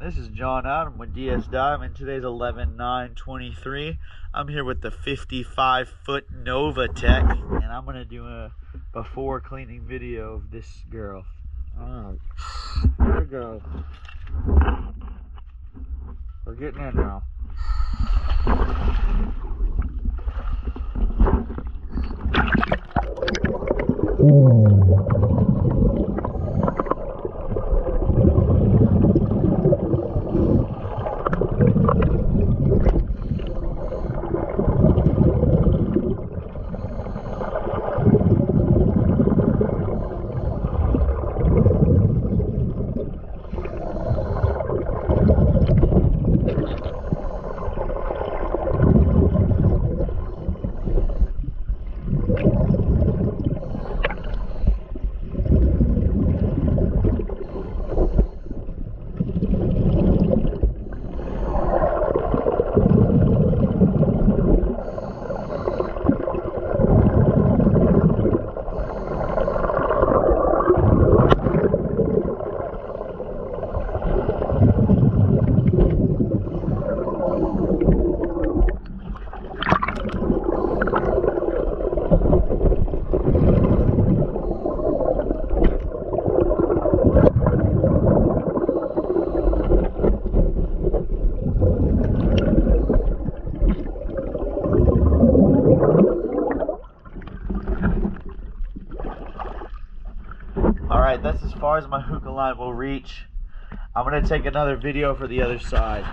This is John out. I'm with DS Dive, today's 11/9/23. I'm here with the 55-foot Novatec, and I'm gonna do a before cleaning video of this girl. Alright, there we go. We're getting in now. Alright, that's as far as my hookah line will reach. I'm going to take another video for the other side.